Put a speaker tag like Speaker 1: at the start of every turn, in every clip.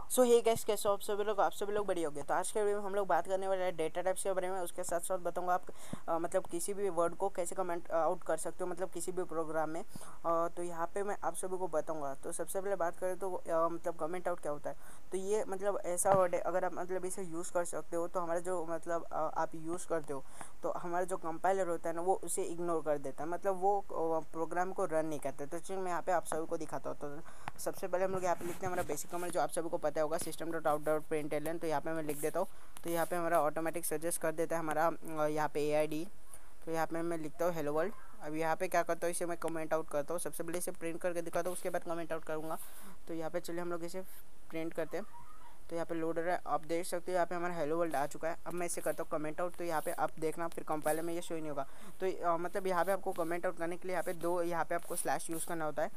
Speaker 1: सो hey guys, कैसे हो आप सभी लोग बढ़िया होंगे। तो आज के वीडियो में हम लोग बात करने वाले हैं डेटा टाइप्स के बारे में। उसके साथ साथ बताऊंगा आप मतलब किसी भी वर्ड को कैसे कमेंट आउट कर सकते हो, मतलब किसी भी प्रोग्राम में। तो यहाँ पे मैं आप सभी को बताऊंगा। तो सबसे पहले बात करें तो मतलब कमेंट आउट क्या होता है। तो ये मतलब ऐसा वर्ड है, अगर आप मतलब इसे यूज़ कर सकते हो तो हमारा जो मतलब आप यूज़ करते हो तो हमारा जो कंपाइलर होता है ना, वो उसे इग्नोर कर देता है, मतलब वो प्रोग्राम को रन नहीं करता। तो चलिए मैं यहाँ पे आप सभी को दिखाता हूँ। तो सबसे पहले हम लोग यहाँ पे लिखते हैं हमारा बेसिक कमांड, जो आप सभी को पता होगा, system.out.println। तो यहाँ पे मैं लिख देता हूँ। तो यहाँ पे हमारा ऑटोमेटिक सजेस्ट कर देता है हमारा यहाँ पे AID। तो यहाँ पे मैं लिखता हूँ हेलो वर्ल्ड। अब यहाँ पे क्या करता हूँ, इसे मैं कमेंट आउट करता हूँ। सबसे पहले इसे प्रिंट करके दिखाता हूँ, उसके बाद कमेंट आउट करूँगा। तो यहाँ पे चलिए हम लोग इसे प्रिंट करते हैं। तो यहाँ पे लोड हो रहा है, आप देख सकते हो यहाँ पे हमारा हेलो वर्ल्ड आ चुका है। अब मैं इसे करता हूँ कमेंट आउट। तो यहाँ पे आप देखना, फिर कंपाइलर में ये शो ही नहीं होगा। तो मतलब यहाँ पे आपको कमेंट आउट करने के लिए यहाँ पे आपको स्लैश यूज़ करना होता है।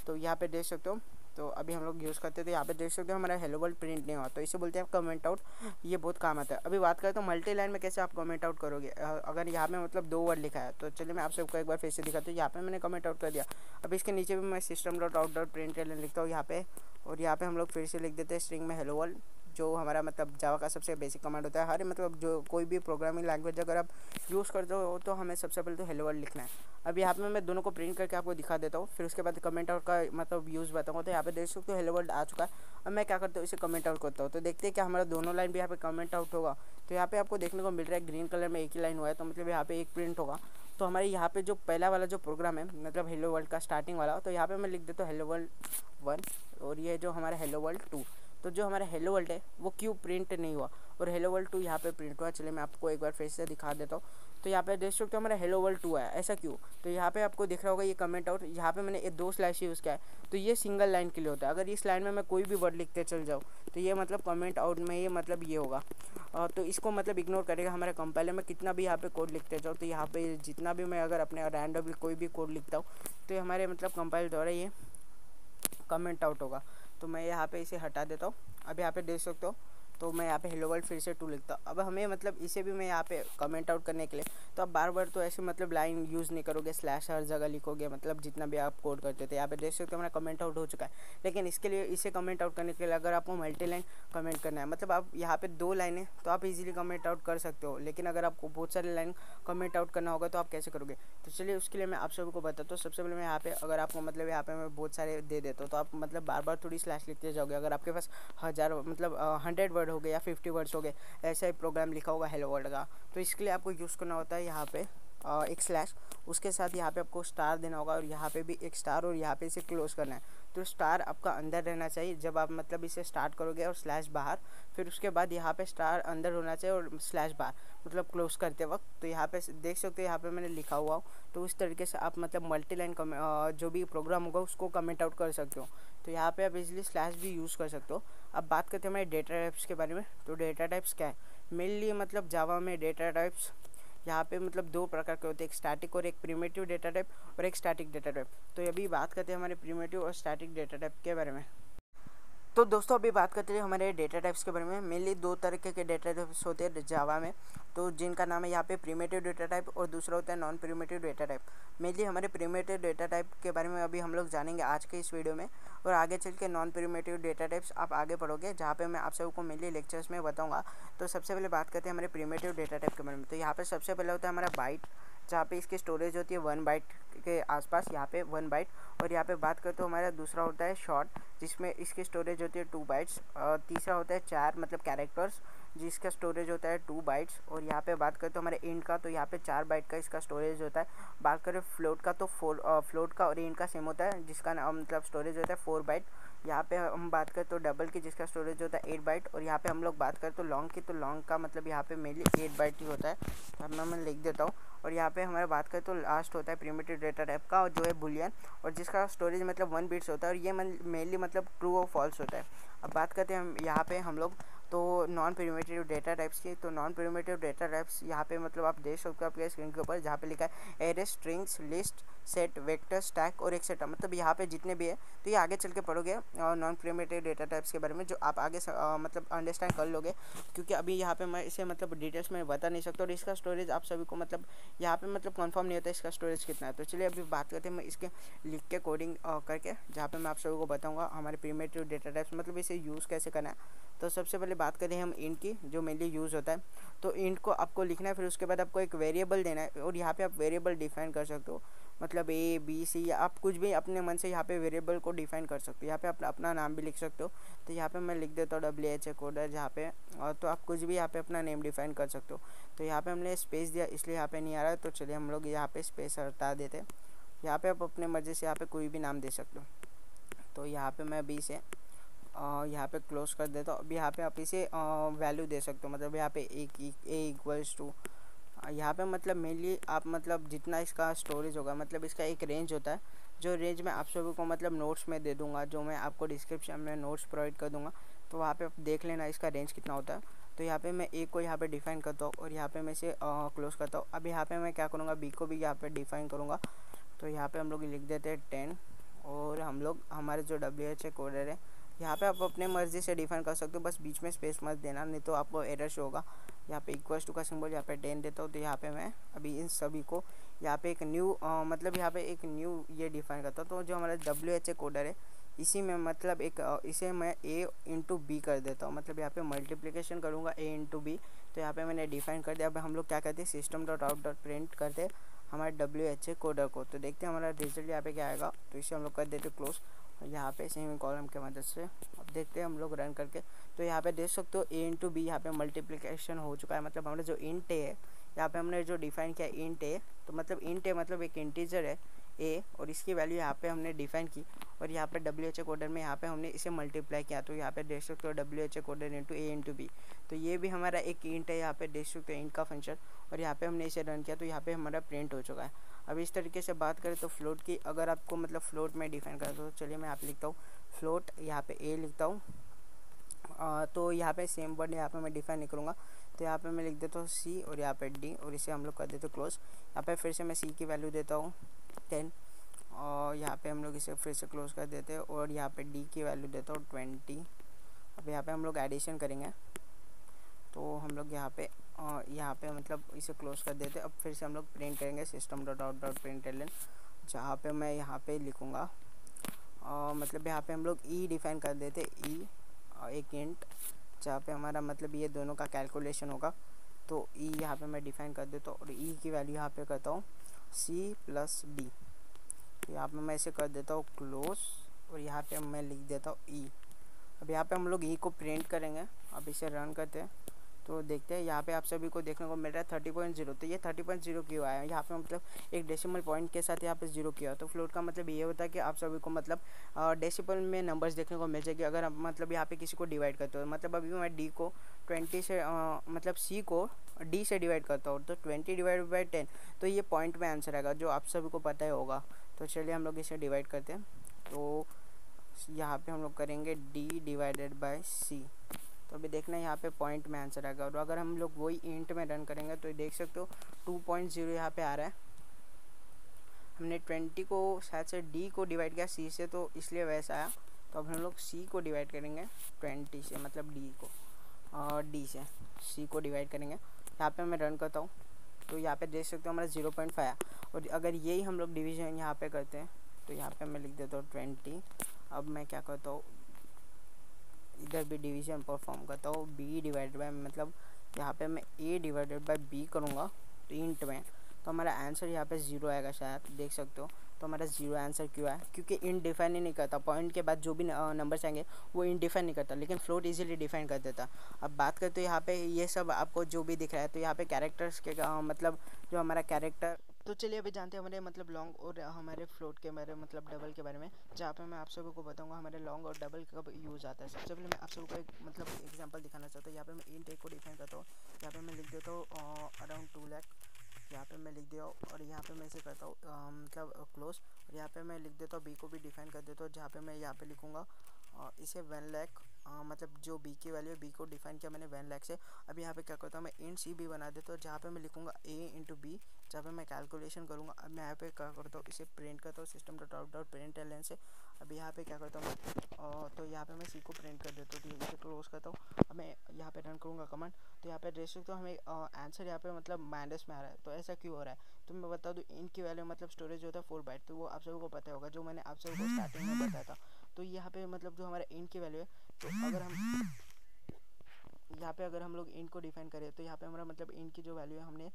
Speaker 1: तो यहाँ पे देख सकते हो। तो अभी हम लोग यूज़ करते हैं, तो यहाँ पे देख सकते हो हमारा हेलो वर्ल्ड प्रिंट नहीं हुआ, तो इसे बोलते हैं कमेंट आउट। ये बहुत काम आता है। अभी बात करें तो मल्टी लाइन में कैसे आप कमेंट आउट करोगे। अगर यहाँ पे मतलब 2 वर्ड लिखा है, तो चलिए मैं आप सबको एक बार फिर से दिखाता हूँ। यहाँ पे मैंने कमेंट आउट कर दिया। अब इसके नीचे भी मैं system.out.println लिखता हूँ यहाँ पे। और यहाँ पे हम लोग फिर से लिख देते हैं स्ट्रिंग में हेलो वर्ल्ड, जो हमारा मतलब जावा का सबसे बेसिक कमांड होता है। हर मतलब जो कोई भी प्रोग्रामिंग लैंग्वेज अगर आप यूज़ करते हो तो हमें सबसे पहले तो हेलो वर्ल्ड लिखना है। अब यहाँ पे मैं दोनों को प्रिंट करके आपको दिखा देता हूँ, फिर उसके बाद कमेंट आउट का मतलब यूज़ बताऊँगा। तो यहाँ पे देख सकते हो हेलो वर्ल्ड आ चुका है। अब मैं क्या करता हूँ, इसे कमेंट आउट करता हूँ। तो देखते हैं क्या हमारा दोनों लाइन भी यहाँ पे कमेंट आउट होगा। तो यहाँ पे आपको देखने को मिल रहा है ग्रीन कलर में एक ही लाइन हुआ है, तो मतलब यहाँ पे एक प्रिंट होगा। तो हमारे यहाँ पे जो पहला वाला जो प्रोग्राम है, मतलब हेलो वर्ल्ड का स्टार्टिंग वाला, तो यहाँ पे मैं लिख देता हूँ हेलो वर्ल्ड 1। और ये जो हमारा हेलो वर्ल्ड 2। तो जो हमारा हेलो वर्ल्ड है वो क्यों प्रिंट नहीं हुआ और हेलो वर्ल्ड 2 यहाँ पे प्रिंट हुआ, चलिए मैं आपको एक बार फिर से दिखा देता हूँ। तो यहाँ पे देख सकते हो हमारा हेलो वर्ल्ड 2 है, ऐसा क्यों। तो यहाँ पे आपको दिख रहा होगा ये कमेंट आउट, यहाँ पे मैंने 2 स्लैश यूज़ किया है। तो ये सिंगल लाइन के लिए होता है। अगर इस लाइन में मैं कोई भी वर्ड लिखते चल जाऊँ तो ये मतलब कमेंट आउट में ये मतलब ये होगा। तो इसको मतलब इग्नोर करेगा हमारे कंपाइलर में। कितना भी यहाँ पे कोड लिखते जाओ, तो यहाँ पे जितना भी मैं अगर अपने रैंडमली कोई भी कोड लिखता हूँ तो हमारे मतलब कंपाइलर द्वारा ये कमेंट आउट होगा। तो मैं यहाँ पे इसे हटा देता हूँ। अब यहाँ पे देख सकते हो, तो मैं यहाँ पे हेलो वर्ल्ड फिर से 2 लिखता हूँ। अब हमें मतलब इसे भी मैं यहाँ पे कमेंट आउट करने के लिए, तो आप बार बार तो ऐसे मतलब लाइन यूज़ नहीं करोगे, स्लैश हर जगह लिखोगे, मतलब जितना भी आप कोड करते थे। यहाँ पे देख सकते हो हमारा कमेंट आउट हो चुका है। लेकिन इसके लिए इसे कमेंट आउट करने के लिए अगर आपको मल्टी लाइन कमेंट करना है, मतलब आप यहाँ पे 2 लाइनें तो आप इजीली कमेंट आउट कर सकते हो। लेकिन अगर आपको बहुत सारे लाइन कमेंट आउट करना होगा तो आप कैसे करोगे। तो चलिए उसके लिए मैं आप सभी को बताता हूँ। सबसे पहले मैं यहाँ पे अगर आपको मतलब यहाँ पे मैं बहुत सारे दे देता हूँ, तो आप मतलब बार बार थोड़ी स्लैश लिखते जाओगे। अगर आपके पास 1000 मतलब 100 वर्ड हो गए या 50 वर्ड्स हो गए, ऐसा ही प्रोग्राम लिखा होगा हेलो वर्ल्ड का, तो इसके लिए आपको यूज़ करना होता है यहाँ पे एक स्लैश, उसके साथ यहाँ पे आपको स्टार देना होगा और यहाँ पे भी एक स्टार, और यहाँ पे इसे क्लोज करना है। तो स्टार आपका अंदर रहना चाहिए जब आप मतलब इसे स्टार्ट करोगे, और स्लैश बाहर। फिर उसके बाद यहाँ पे स्टार अंदर होना चाहिए और स्लैश बाहर, मतलब क्लोज करते वक्त। तो यहाँ पे देख सकते हो यहाँ पे मैंने लिखा हुआ हो। तो उस तरीके से आप मतलब मल्टी लाइन जो भी प्रोग्राम होगा उसको कमेंट आउट कर सकते हो। तो यहाँ पे आप इजीली स्लैश भी यूज़ कर सकते हो। अब बात करते हैं हमारे डेटा टाइप्स के बारे में। तो डेटा टाइप्स क्या है, मेनली मतलब जावा में डेटा टाइप्स यहाँ पे मतलब 2 प्रकार के होते हैं, एक स्टैटिक और एक प्रिमिटिव डेटा टाइप, और एक स्टैटिक डेटा टाइप। तो अभी बात करते हैं हमारे प्रिमिटिव और स्टैटिक डेटा टाइप के बारे में। तो दोस्तों अभी बात करते हैं हमारे डेटा टाइप्स के बारे में। मेनली 2 तरीके के डेटा टाइप्स होते हैं जावा में, तो जिनका नाम है यहाँ पे प्रिमिटिव डेटा टाइप और दूसरा होता है non primitive data type. Mainly हमारे प्रिमिटिव डेटा टाइप के बारे में अभी हम लोग जानेंगे आज के इस वीडियो में, और आगे चल के नॉन प्रिमिटिव डेटा टाइप्स आप आगे पढ़ोगे, जहाँ पे मैं आप सबको मेनली लेक्चर्स में बताऊँगा। तो सबसे पहले बात करते हैं हमारे प्रिमिटिव डेटा टाइप के बारे में। तो यहाँ पर सबसे पहले होता है हमारा बाइट, जहाँ पे इसकी स्टोरेज होती है 1 बाइट के आसपास, यहाँ पे 1 बाइट। और यहाँ पे बात करते तो हमारा दूसरा होता है शॉर्ट, जिसमें इसकी स्टोरेज होती है 2 बाइट्स। तीसरा होता है 4 मतलब कैरेक्टर्स, जिसका स्टोरेज होता है 2 बाइट्स। और यहाँ पे बात करें तो हमारे इंट का, तो यहाँ पे 4 बाइट का इसका स्टोरेज होता है। बात करें फ्लोट का, तो फ्लोट का और इंट का सेम होता है, जिसका मतलब स्टोरेज होता है 4 बाइट। यहाँ पे हम बात करें तो डबल की, जिसका स्टोरेज होता है 8 बाइट। और यहाँ पे हम लोग बात करें तो लॉन्ग की, तो लॉन्ग का मतलब यहाँ पे मेनली 8 बाइट ही होता है। तो मैं लिख देता हूँ। और यहाँ पे हमारे बात करें तो लास्ट होता है प्रिमिटिव डेटा टाइप का, और जो है बुलियन, और जिसका स्टोरेज मतलब 1 बिट्स होता है, और ये मेनली मतलब ट्रू और फॉल्स होता है। अब बात करते हैं हम यहाँ पे हम लोग तो नॉन प्रिमिटिव डेटा टाइप्स की, तो नॉन प्रिमिटिव डेटा टाइप्स यहाँ पे मतलब आप देख सकते हो आपके स्क्रीन के ऊपर, जहाँ पे लिखा है array, strings, list, set, vector, stack और एक्सेट्रा। मतलब यहाँ पे जितने भी है, तो ये आगे चल के पढ़ोगे नॉन प्रिमिटिव डेटा टाइप्स के बारे में, जो आप आगे मतलब अंडरस्टैंड कर लोगे, क्योंकि अभी यहाँ पे मैं इसे मतलब डिटेल्स में बता नहीं सकता, और इसका स्टोरेज आप सभी को मतलब यहाँ पे मतलब कंफर्म नहीं होता इसका स्टोरेज कितना है। तो चलिए अभी बात करते हैं मैं इसके लिख के कोडिंग करके, जहाँ पे मैं आप सभी को बताऊँगा हमारे प्रिमिटिव डेटा टाइप्स मतलब इसे यूज़ कैसे करना है। तो सबसे पहले बात करें हम इंट की, जो मेनली यूज़ होता है। तो इंट को आपको लिखना है, फिर उसके बाद आपको एक वेरिएबल देना है, और यहाँ पे आप वेरिएबल डिफाइन कर सकते हो, मतलब ए बी सी, या आप कुछ भी अपने मन से यहाँ पे वेरिएबल को डिफाइन कर सकते हो। यहाँ पे आप अपना नाम भी लिख सकते हो। तो यहाँ पे मैं लिख देता हूँ WH कोडर जहाँ पे, और तो आप कुछ भी यहाँ पे अपना नेम डिफाइन कर सकते हो। तो यहाँ पे हमने स्पेस दिया इसलिए यहाँ पे नहीं आ रहा है, तो चलिए हम लोग यहाँ पे स्पेस हटा देते हैं। यहाँ पे आप अपने मर्ज़ी से यहाँ पे कोई भी नाम दे सकते हो। तो यहाँ पे मैं बी से यहाँ पे क्लोज कर देता हूँ। अब यहाँ पे आप इसे वैल्यू दे सकते हो, मतलब यहाँ पे ए इक्वल्स टू, यहाँ पे मतलब मेनली आप मतलब जितना इसका स्टोरेज होगा, मतलब इसका एक रेंज होता है, जो रेंज मैं आप सभी को मतलब नोट्स में दे दूँगा, जो मैं आपको डिस्क्रिप्शन में नोट्स प्रोवाइड कर दूँगा। तो वहाँ पे आप देख लेना इसका रेंज कितना होता है। तो यहाँ पे मैं ए को यहाँ पे डिफाइन करता हूँ, और यहाँ पे मैं इसे क्लोज करता हूँ। अब यहाँ पे मैं क्या करूँगा, बी को भी यहाँ पे डिफाइन करूँगा। तो यहाँ पे हम लोग लिख देते हैं 10, और हम लोग हमारे जो WH कोडर है, यहाँ पे आप अपने मर्ज़ी से डिफाइन कर सकते हो, बस बीच में स्पेस मत देना, नहीं तो आपको एरर शो होगा। यहाँ पे इक्वल्स टू का सिंबल यहाँ पे 10 देता हूँ। तो यहाँ पे मैं अभी इन सभी को यहाँ पे एक न्यू मतलब यहाँ पे एक न्यू ये डिफाइन करता हूँ। तो जो हमारा WH कोडर है, इसी में मतलब एक इसे मैं a इंटू बी कर देता हूँ, मतलब यहाँ पे मल्टीप्लिकेशन करूँगा a इंटू बी। तो यहाँ पे मैंने डिफाइन कर दिया। अब हम लोग क्या करते हैं, system dot out dot print करते हैं हमारे WH कोडर को। तो देखते हैं हमारा रिजल्ट यहाँ पे क्या आएगा। तो इसे हम लोग कर देते क्लोज, और यहाँ पे सेमी कॉलम के मदद से अब देखते हैं हम लोग रन करके। तो यहाँ पे देख सकते हो a इंटू बी यहाँ पे मल्टीप्लिकेशन हो चुका है। मतलब हमारा जो इंट है, यहाँ पे हमने जो डिफाइन किया इंट है, तो मतलब इंट है मतलब एक इंटीजर है a, और इसकी वैल्यू यहाँ पे हमने डिफाइन की, और यहाँ पे WH कोडर में यहाँ पे हमने इसे मल्टीप्लाई किया। तो यहाँ पे देख सकते हो WH coder into a into B. तो ये भी हमारा एक इंट है, यहाँ पे देख सकते हो इंट का फंक्शन, और यहाँ पे हमने इसे रन किया तो यहाँ पे हमारा प्रिंट हो चुका है। अब इस तरीके से बात करें तो फ्लोट की, अगर आपको मतलब फ्लोट में डिफाइन करें, तो चलिए मैं यहाँ पे लिखता हूँ फ्लोट, यहाँ पे a लिखता हूँ। तो यहाँ पे सेम वर्ड यहाँ पे मैं डिफाइन नहीं करूँगा, तो यहाँ पे मैं लिख देता हूँ c, और यहाँ पे d, और इसे हम लोग कर देते हैं क्लोज। यहाँ पे फिर से मैं c की वैल्यू देता हूँ 10, और यहाँ पे हम लोग इसे फिर से क्लोज कर देते हैं, और यहाँ पे d की वैल्यू देता हूँ 20। अब यहाँ पे हम लोग एडिशन करेंगे, तो हम लोग यहाँ पे मतलब इसे क्लोज कर देते हैं। अब फिर से हम लोग प्रिंट करेंगे system dot out dot println, जहाँ पे मैं यहाँ पे लिखूँगा मतलब यहाँ पे हम लोग ई डिफाइन कर देते ई, एक इंट, जहाँ पे हमारा मतलब ये दोनों का कैलकुलेशन होगा। तो ई यहाँ पे मैं डिफाइन कर देता हूँ, और ई की वैल्यू यहाँ पे करता हूँ सी प्लस डी। तो यहाँ पे मैं इसे कर देता हूँ क्लोज, और यहाँ पे मैं लिख देता हूँ ई। अब यहाँ पे हम लोग ई को प्रिंट करेंगे। अब इसे रन करते हैं, तो देखते हैं यहाँ पे आप सभी को देखने को मिल रहा है 30.0। तो ये 30.0 क्यों आया है, यहाँ पे मतलब एक डेसिमल पॉइंट के साथ यहाँ पे 0 किया। तो फ्लोट का मतलब ये होता है कि आप सभी को मतलब डेसिमल में नंबर्स देखने को मिल जाएगी, अगर आप मतलब यहाँ पे किसी को डिवाइड करते हो। मतलब अभी मैं डी को 20 से मतलब सी को डी से डिवाइड करता हूँ, तो 20 डिवाइड बाई 10, तो ये पॉइंट में आंसर आएगा, जो आप सभी को पता ही होगा। तो चलिए हम लोग इसे डिवाइड करते हैं। तो यहाँ पे हम लोग करेंगे d डिवाइडेड बाय c। तो अभी देखना है यहाँ पे पॉइंट में आंसर आएगा, और अगर हम लोग वही इंट में रन करेंगे तो देख सकते हो 2.0 यहाँ पे आ रहा है। हमने 20 को शायद से d को डिवाइड किया c से, तो इसलिए वैसा आया। तो अब हम लोग c को डिवाइड करेंगे 20 से, मतलब d को, और d से c को डिवाइड करेंगे। यहाँ पे मैं रन करता हूँ, तो यहाँ पे देख सकते हो हमारा 0.5 आया। और अगर यही हम लोग डिवीजन यहाँ पे करते हैं, तो यहाँ पे मैं लिख देता हूँ 20। अब मैं क्या करता हूँ, इधर भी डिवीजन परफॉर्म करता हूँ b डिवाइडेड बाय, मतलब यहाँ पे मैं a डिवाइडेड बाय b करूँगा तो इंट में, तो हमारा आंसर यहाँ पे 0 आएगा शायद, देख सकते हो। तो हमारा 0 आंसर क्यों है, क्योंकि इंट डिफाइन ही नहीं करता, पॉइंट के बाद जो भी नंबर्स आएंगे वो इंट डिफाइन नहीं करता, लेकिन फ्लोट इजीली डिफाइन कर देता। अब बात करते हैं यहाँ पे ये सब आपको जो भी दिख रहा है, तो यहाँ पे कैरेक्टर्स के मतलब जो हमारा कैरेक्टर। तो चलिए अभी जानते हैं हमारे मतलब लॉन्ग और हमारे फ्लोट के बारे में, मतलब डबल के बारे में, जहाँ पे मैं आप सभी को बताऊंगा हमारे लॉन्ग और डबल कब यूज़ आता है। सबसे पहले मैं आप सबको एक मतलब एग्जांपल दिखाना चाहता हूँ। यहाँ पे मैं इंट ए को डिफाइन करता हूँ, यहाँ पे मैं लिख देता हूँ अराउंड 2 लाख, यहाँ पे मैं लिख दिया, और यहाँ पे मैं इसे करता हूँ मतलब क्लोज, और यहाँ पे मैं लिख देता हूँ बी को भी डिफाइन कर देता हूँ, जहाँ पे मैं यहाँ पे लिखूँगा इसे 1 लाख मतलब जो बी की वैल्यू है बी को डिफाइन किया मैंने 1 लाख से। अब यहाँ पे क्या करता हूँ मैं इंट सी बी बना देता हूँ, जहाँ पे मैं लिखूंगा a इंटू बी, जहाँ पे मैं कैलकुलेशन करूँगा। अब मैं यहाँ पे क्या करता हूँ इसे प्रिंट करता हूँ system dot out dot println से। अब यहाँ पे क्या करता हूँ मैं तो यहाँ पे मैं सी को प्रिंट कर देता हूँ, इसे क्लोज करता हूँ। अब मैं यहाँ पे रन करूँगा कमांड, तो यहाँ पे देख सकते हो हमें आंसर यहाँ पे मतलब माइनस में आ रहा है। तो ऐसा क्यों हो रहा है, तो मैं बता दूँ इन की वैल्यू मतलब स्टोरेज होता है 4 बाइट, तो वो आप सबको पता होगा जो मैंने आप सबको स्टार्टिंग में बताया था। तो यहाँ पे मतलब जो हमारा इन की वैल्यू है, तो अगर हम यहाँ पे अगर हम लोग इंट को डिफाइन करें तो यहाँ पे हमारा मतलब इंट की जो वैल्यू है हमने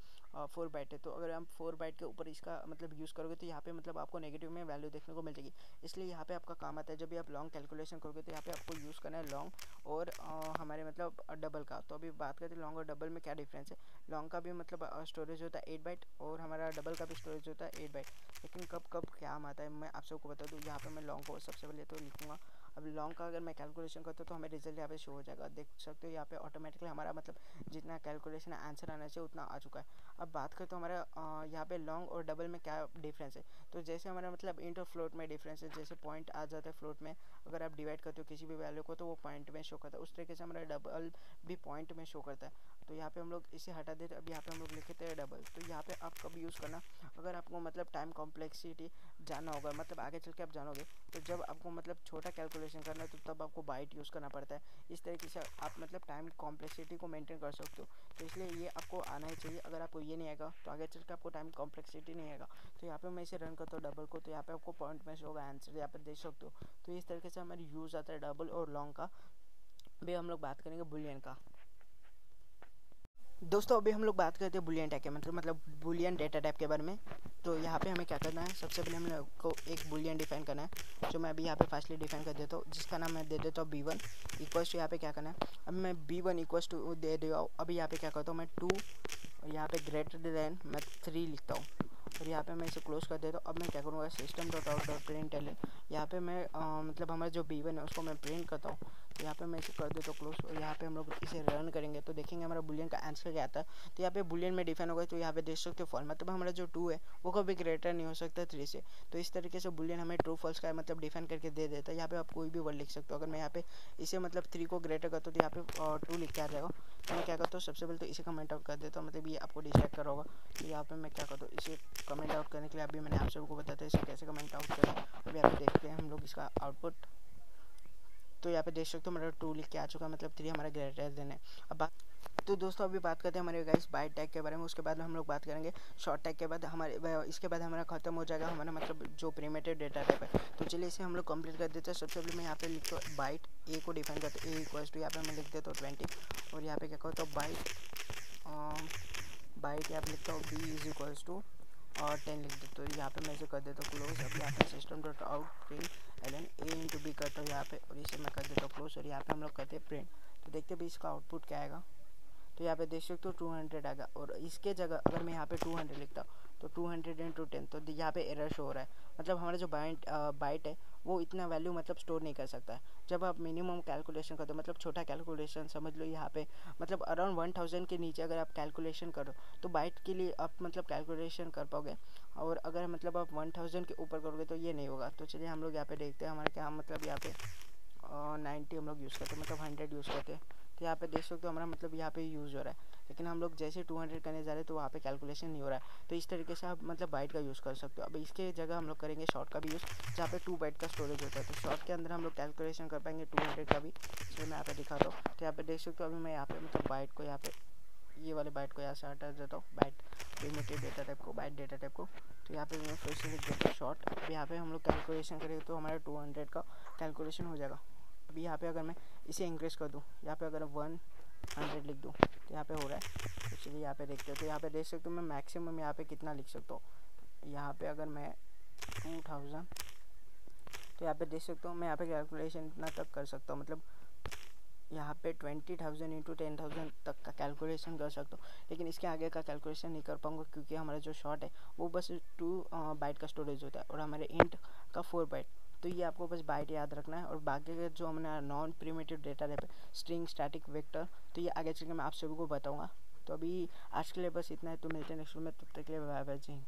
Speaker 1: 4 बाइट है। तो अगर हम 4 बाइट के ऊपर इसका मतलब यूज़ करोगे तो यहाँ पे मतलब आपको नेगेटिव में वैल्यू देखने को मिल जाएगी। इसलिए यहाँ पे आपका काम आता है जब भी आप लॉन्ग कैलकुलेशन करोगे तो यहाँ पे आपको यूज़ करना है लॉन्ग और हमारे मतलब डबल का। तो अभी बात करते हैं लॉन्ग और डबल में क्या डिफरेंस है। लॉन्ग का भी मतलब स्टोरेज होता है 8 बाइट और हमारा डबल का भी स्टोरेज होता है 8 बाइट। लेकिन कब कब क्या आता है मैं आप सबको बता दूँ। यहाँ पर मैं लॉन्ग को सबसे पहले तो लिखूँगा। अब लॉन्ग का अगर मैं कैलकुलेशन करता हूँ तो हमें रिजल्ट यहाँ पे शो हो जाएगा, देख सकते हो यहाँ पे ऑटोमेटिकली हमारा मतलब जितना कैलकुलेशन आंसर आना चाहिए उतना आ चुका है। अब बात करते हो हमारा यहाँ पे लॉन्ग और डबल में क्या डिफरेंस है। तो जैसे हमारा मतलब इंट और फ्लोट में डिफरेंस है, जैसे पॉइंट आ जाता है फ्लोट में, अगर आप डिवाइड करते हो किसी भी वैल्यू को तो वो पॉइंट में शो करता है। उस तरीके से हमारा डबल भी पॉइंट में शो करता है। तो यहाँ पे हम लोग इसे हटा देते, अब यहाँ पे हम लोग लिखते हैं डबल। तो यहाँ पे आप कब यूज़ करना, अगर आपको मतलब टाइम कॉम्प्लेक्सिटी जानना होगा, मतलब आगे चल के आप जानोगे, तो जब आपको मतलब छोटा कैलकुलेशन करना है तो तब आपको बाइट यूज़ करना पड़ता है। इस तरीके से आप मतलब टाइम कॉम्प्लेक्सिटी को मेंटेन कर सकते हो। तो इसलिए ये आपको आना ही चाहिए। अगर आपको ये नहीं आएगा तो आगे चल के आपको टाइम कॉम्प्लेक्सिटी नहीं आएगा। तो यहाँ पे मैं इसे रन करता हूँ डबल को, तो यहाँ पे आपको पॉइंट में शो होगा आंसर, यहाँ पे देख सकते हो। तो इस तरीके से हमारी यूज़ आता है डबल और लॉन्ग का। अभी हम लोग बात करेंगे बुलियन का। दोस्तों अभी हम लोग बात करते हैं बुलियन टाइप के मतलब बुलियन डेटा टाइप के बारे में। तो यहाँ पे हमें क्या करना है, सबसे पहले हम लोग को एक बुलियन डिफाइन करना है, जो मैं अभी यहाँ पे फास्टली डिफाइन कर देता हूँ, जिसका नाम मैं दे देता हूँ b1 इक्वल्स टू। यहाँ पे क्या करना है, अब मैं b1 इक्वल्स टू दे दिया। अभी यहाँ पे क्या करता हूँ मैं 2 और यहाँ पे ग्रेटर देन मैं 3 लिखता हूँ और यहाँ पे मैं इसे क्लोज कर देता हूँ। अब मैं क्या करूँगा system dot out dot print L, यहाँ पे मैं मतलब हमारा जो b1 है उसको मैं प्रिंट करता हूँ। तो यहाँ पे मैं इसे कर देता हूँ क्लोज और यहाँ पे हम लोग इसे रन करेंगे तो देखेंगे हमारा बुलियन का आंसर क्या आता है। तो यहाँ पे बुलियन में डिफाइन होगा, तो यहाँ पे देख सकते हो फॉल, मतलब हमारा जो 2 है वो कभी ग्रेटर नहीं हो सकता 3 से। तो इस तरीके से बुलियन हमें ट्रू फॉल्स का मतलब डिफाइन करके दे देता है। यहाँ पे आप कोई भी वर्ड लिख सकते हो। अगर मैं यहाँ पे इसे मतलब 3 को ग्रेटर करता हूँ तो यहाँ पे 2 लिख के आ जाएगा। तो मैं क्या करता हूँ सबसे पहले तो इसे कमेंट आउट कर देता हूँ, मतलब ये आपको डिस्ट्रैक्ट कर होगा। तो यहाँ पे मैं क्या करता हूँ इसे कमेंट आउट करने के लिए अभी मैंने आप सबको बताया था इसे कैसे कमेंट आउट करें। अभी यहाँ पे देखते हैं हम लोग इसका आउटपुट। तो यहाँ पे देख सकते हो मेरा 2 लिख के आ चुका है, मतलब 3 हमारा ग्रेटर देन है। अब बात तो दोस्तों अभी बात करते हैं हमारे गाइस बाइट टैग के बारे में। उसके बाद हम लोग बात करेंगे शॉर्ट टैग के बाद हमारे इसके बाद हमारा खत्म हो जाएगा हमारा मतलब जो प्रिमिटिव डेटा टाइप है। तो चलिए इसे हम लोग कंप्लीट कर देते हैं। सबसे पहले मैं यहाँ पे लिखता हूँ बाइट ए को डिफाइन करते हैं, ए इक्वल्स टू यहाँ पे मैं लिख देता हूँ 20 और यहाँ पे क्या करता हूँ बाइट यहाँ पे लिखता हूँ बी इज इक्वल्स टू और 10 लिख देता हूँ। यहाँ पे मैं इसे कर देता हूँ क्लोज। अब यहाँ पे system dot out println a into b करता हूँ यहाँ पे और इसे मैं कर देता हूँ क्लोज और यहाँ पे हम लोग करते हैं प्रिंट। तो देखते हैं भी इसका आउटपुट क्या आएगा। तो यहाँ पे देख सकते हो 200 आएगा और इसके जगह अगर मैं यहाँ पे 200 लिखता हूँ तो 200 इंटू 10, तो यहाँ पे एरर शो हो रहा है। मतलब हमारा जो बाइट है वो इतना वैल्यू मतलब स्टोर नहीं कर सकता है। जब आप मिनिमम कैलकुलेशन करते हो मतलब छोटा कैलकुलेशन समझ लो, यहाँ पे मतलब अराउंड 1000 के नीचे अगर आप कैलकुलेशन करो तो बाइट के लिए आप मतलब कैलकुलेशन कर पाओगे। और अगर मतलब आप 1000 के ऊपर करोगे तो ये नहीं होगा। तो चलिए हम लोग यहाँ पे देखते हैं हमारे क्या मतलब यहाँ पे 90 हम लोग यूज़ करते हैं, मतलब 100 यूज़ करते हैं। तो यहाँ पे देख सकते हो हमारा मतलब यहाँ पे यूज़ हो रहा है, लेकिन हम लोग जैसे 200 करने जा रहे हैं तो वहाँ पे कैलकुलेशन नहीं हो रहा है। तो इस तरीके से आप मतलब बाइट का यूज़ कर सकते हो। अब इसके जगह हम लोग करेंगे शॉर्ट का भी यूज़, जहाँ पे 2 बाइट का स्टोरेज होता है। तो शॉर्ट के अंदर हम लोग कैलकुलेशन कर पाएंगे 200 का भी। चलिए मैं यहाँ पे दिखाता हूँ। तो यहाँ पे देख सकते हो अभी मैं यहाँ पे मतलब बाइट को यहाँ पे ये वाले बाइट को यहाँ से हटा देता हूँ, बाइट प्रिमिटिव डेटा टाइप को, बाइट डेटा टाइप को। तो यहाँ पे मैं फिर से लिख देता हूँ शॉर्ट। अब यहाँ पे हम लोग कैलकुलेशन करेंगे तो हमारा 200 का कैलकुलेशन हो जाएगा। अभी यहाँ पे अगर मैं इसे इंक्रीज कर दूँ, यहाँ पे अगर 100 लिख दूँ तो यहाँ पे हो रहा है। तो चलिए यहाँ पे देखते हैं। तो यहाँ पे देख सकते हो मैं मैक्सिमम यहाँ पे कितना लिख सकता हूँ। यहाँ पे अगर मैं 2000, तो यहाँ पे देख सकता हूँ मैं यहाँ पे कैलकुलेशन इतना तक कर सकता हूँ, मतलब यहाँ पे 20,000 इंटू 10,000 तक का कैलकुलेशन कर सकता हूँ। लेकिन इसके आगे का कैलकुलेशन नहीं कर पाऊँगा क्योंकि हमारा जो शॉर्ट है वो बस 2 बाइट का स्टोरेज होता है और हमारे इंट का 4 बाइट। तो ये आपको बस बाइट याद रखना है। और बाकी के जो हमने नॉन प्रिमिटिव डेटा टाइप है स्ट्रिंग स्टैटिक वेक्टर, तो ये आगे चल के मैं आप सभी को बताऊँगा। तो अभी आज के लिए बस इतना है। तो मिलते हैं नेक्स्ट में, तब तक के लिए बाय बाय जी।